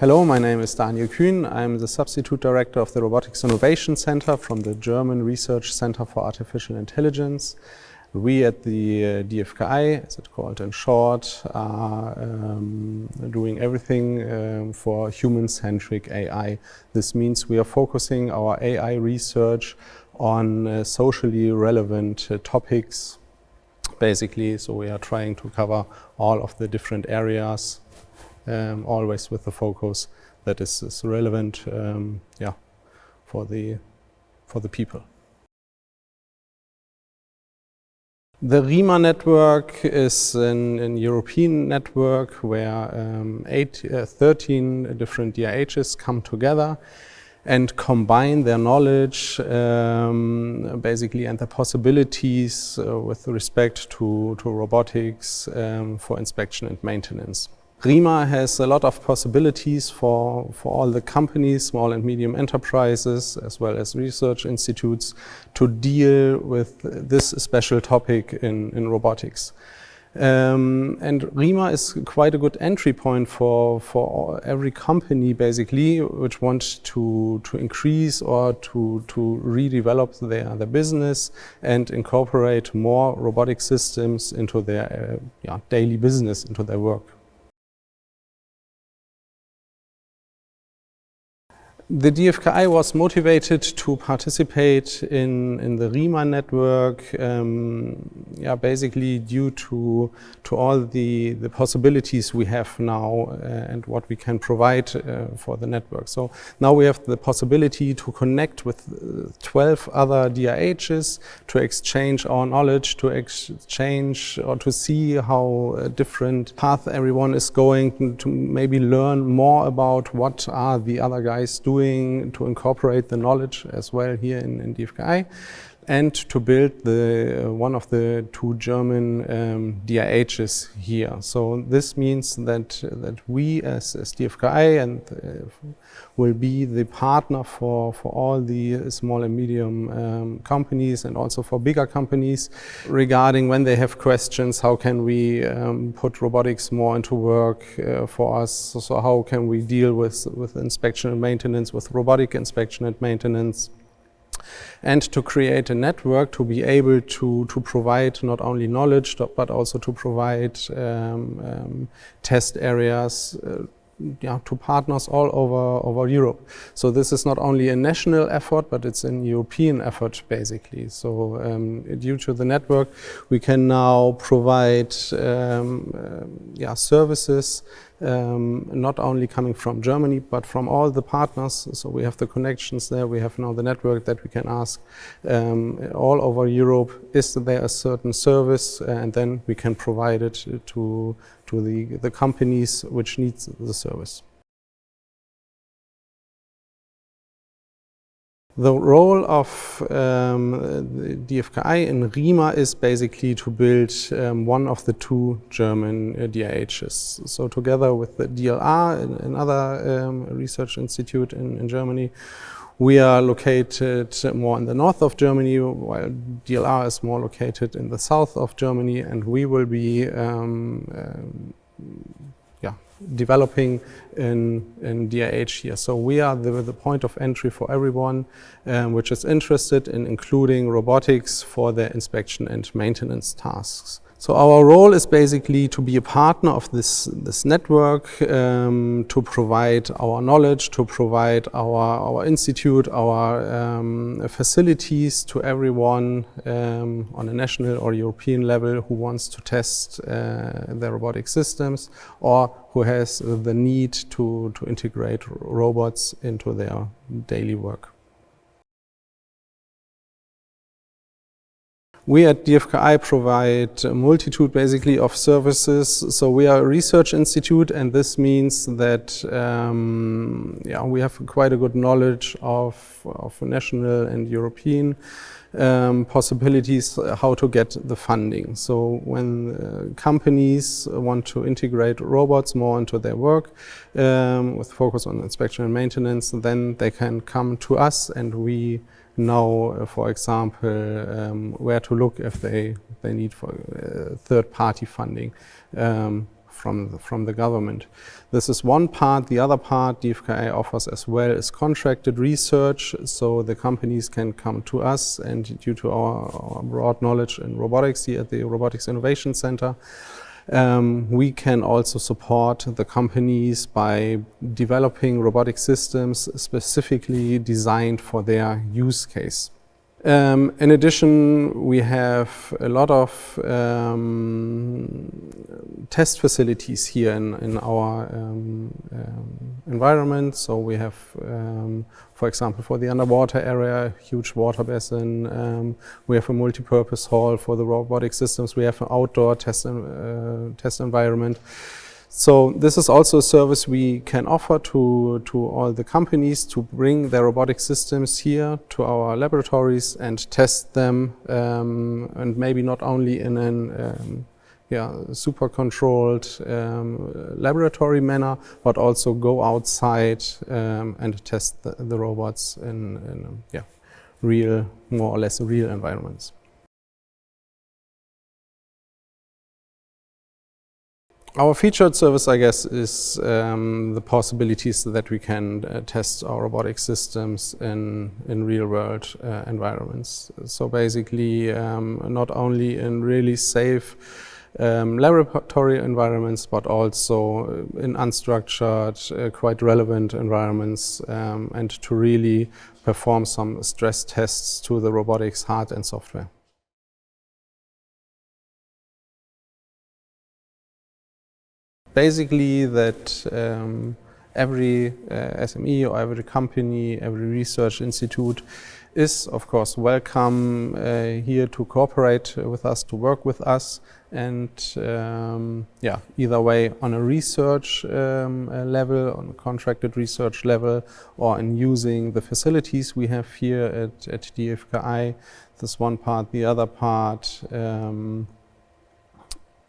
Hello, my name is Daniel Kühn. I'm the Substitute Director of the Robotics Innovation Center from the German Research Center for Artificial Intelligence. We at the DFKI, as it's called in short, are doing everything for human-centric AI. This means we are focusing our AI research on socially relevant topics, basically. So we are trying to cover all of the different areas, always with the focus that is relevant for the people. The RIMA network is an European network where 13 different DIHs come together and combine their knowledge basically and the possibilities with respect to robotics for inspection and maintenance. RIMA has a lot of possibilities for all the companies, small and medium enterprises, as well as research institutes, to deal with this special topic in robotics. And RIMA is quite a good entry point for every company, basically, which wants to increase or to redevelop their business and incorporate more robotic systems into their daily business, into their work. The DFKI was motivated to participate in the RIMA network, basically due to all the possibilities we have now and what we can provide for the network. So now we have the possibility to connect with 12 other DIHs, to exchange our knowledge, to exchange or to see how a different path everyone is going, to maybe learn more about what are the other guys doing, to incorporate the knowledge as well here in DFKI, and to build one of the two German DIHs here. So this means that we as DFKI and will be the partner for all the small and medium companies and also for bigger companies regarding when they have questions, how can we put robotics more into work for us? So how can we deal with inspection and maintenance, with robotic inspection and maintenance? And to create a network to be able to provide not only knowledge but also to provide test areas to partners all over Europe. So this is not only a national effort, but it's an European effort, basically. So due to the network, we can now provide services not only coming from Germany, but from all the partners. So we have the connections there. We have now the network that we can ask all over Europe, is there a certain service? And then we can provide it to the companies which needs the service. The role of the DFKI in RIMA is basically to build one of the two German DIHs. So together with the DLR, another research institute in Germany, we are located more in the north of Germany, while DLR is more located in the south of Germany, and we will be developing in DIH here. So we are the point of entry for everyone which is interested in including robotics for their inspection and maintenance tasks. So our role is basically to be a partner of this network, to provide our knowledge, to provide our institute, our facilities to everyone on a national or European level who wants to test their robotic systems or who has the need to integrate robots into their daily work. We at DFKI provide a multitude basically of services. So we are a research institute, and this means that we have quite a good knowledge of national and European possibilities how to get the funding. So when companies want to integrate robots more into their work with focus on inspection and maintenance, then they can come to us and we know, for example, where to look if they need for third-party funding from the government. This is one part. The other part DFKI offers as well is contracted research, so the companies can come to us, and due to our broad knowledge in robotics here at the Robotics Innovation Center, we can also support the companies by developing robotic systems specifically designed for their use case. In addition, we have a lot of test facilities here in our environment. So we have, for example, for the underwater area, a huge water basin. We have a multi-purpose hall for the robotic systems. We have an outdoor test environment. So this is also a service we can offer to all the companies to bring their robotic systems here to our laboratories and test them, and maybe not only in an super controlled laboratory manner, but also go outside and test the robots in real, more or less real environments. Our featured service, I guess, is the possibilities that we can test our robotic systems in real-world environments. So basically, not only in really safe laboratory environments, but also in unstructured, quite relevant environments, and to really perform some stress tests to the robotics hard and software. Basically that every SME or every company, every research institute is of course welcome here to cooperate with us, to work with us, and either way on a research level, on a contracted research level, or in using the facilities we have here at DFKI. This one part. The other part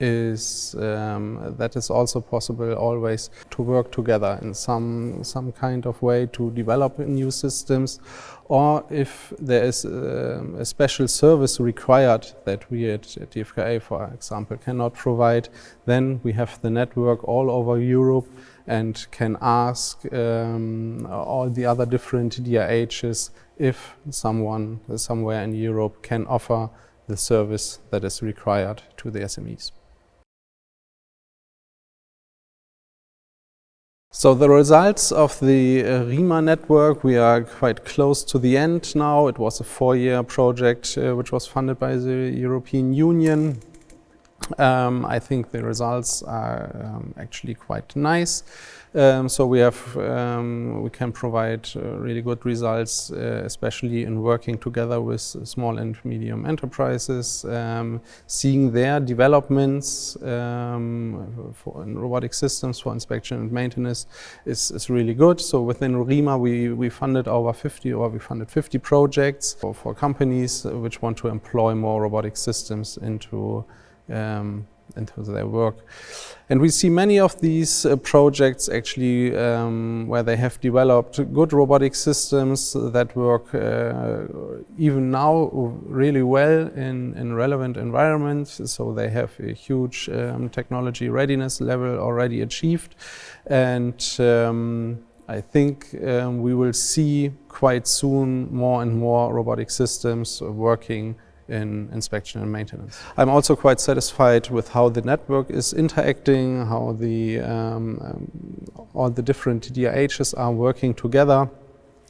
is that is also possible always to work together in some kind of way to develop new systems, or if there is a special service required that we at DFKI, for example, cannot provide, then we have the network all over Europe and can ask all the other different DIHs if someone somewhere in Europe can offer the service that is required to the SMEs. So the results of the RIMA network, we are quite close to the end now. It was a 4-year project which was funded by the European Union. I think the results are actually quite nice. So we can provide really good results, especially in working together with small and medium enterprises, seeing their developments in robotic systems for inspection and maintenance is really good. So within RIMA we funded over 50 projects for companies which want to employ more robotic systems into their work. And we see many of these projects actually where they have developed good robotic systems that work even now really well in relevant environments. So they have a huge technology readiness level already achieved. And I think we will see quite soon more and more robotic systems working in inspection and maintenance. I'm also quite satisfied with how the network is interacting, how the all the different DIHs are working together,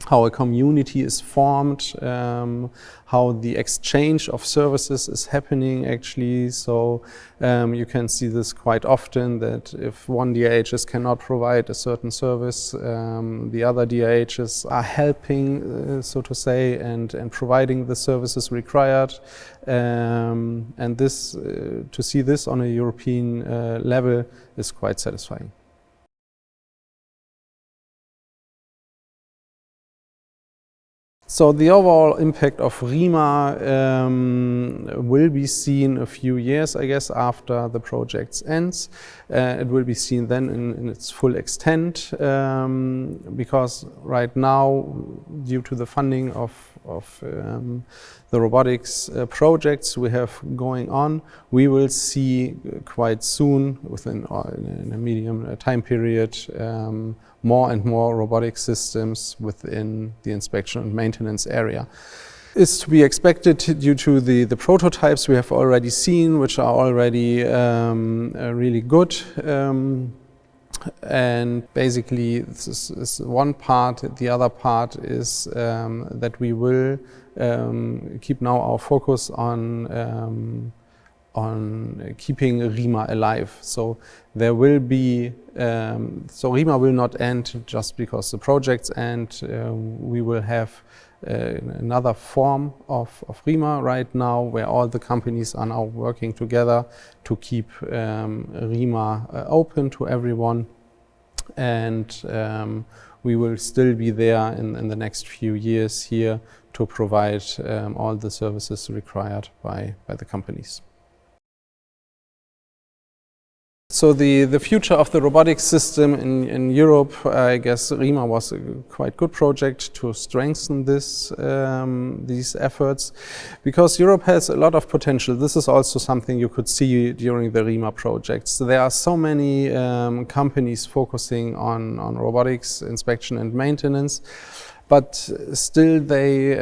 how a community is formed, how the exchange of services is happening actually. So you can see this quite often, that if one DIHs cannot provide a certain service, the other DIHs are helping, so to say, and providing the services required. And this, to see this on a European level is quite satisfying. So the overall impact of RIMA will be seen a few years, I guess, after the project ends. It will be seen then in its full extent, because right now, due to the funding of the robotics projects we have going on. We will see quite soon, within in a medium time period, more and more robotic systems within the inspection and maintenance area. Is to be expected due to the prototypes we have already seen, which are already really good. And basically, this is one part. The other part is that we will keep now our focus on keeping RIMA alive. So there will be, so RIMA will not end just because the projects end. We will have another form of RIMA right now, where all the companies are now working together to keep RIMA open to everyone. And we will still be there in the next few years here to provide all the services required by the companies. So the future of the robotics system in Europe, I guess RIMA was a quite good project to strengthen these efforts, because Europe has a lot of potential. This is also something you could see during the RIMA projects. There are so many companies focusing on robotics inspection and maintenance, but still they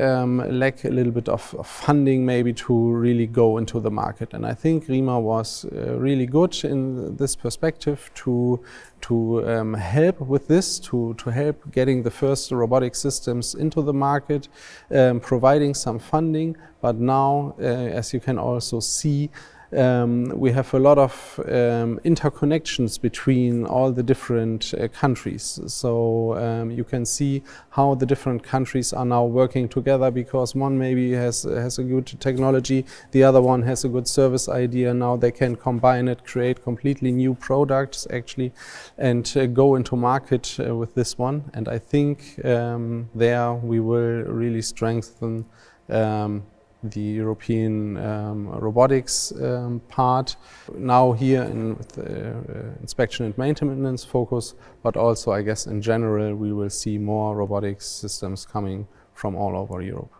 lack a little bit of funding maybe to really go into the market. And I think RIMA was really good in this perspective to help with this, to help getting the first robotic systems into the market, providing some funding. But now, as you can also see, we have a lot of interconnections between all the different countries. So you can see how the different countries are now working together, because one maybe has a good technology, the other one has a good service idea. Now they can combine it, create completely new products actually, and go into market with this one. And I think there we will really strengthen the European robotics part, now here with inspection and maintenance focus, but also I guess in general we will see more robotics systems coming from all over Europe.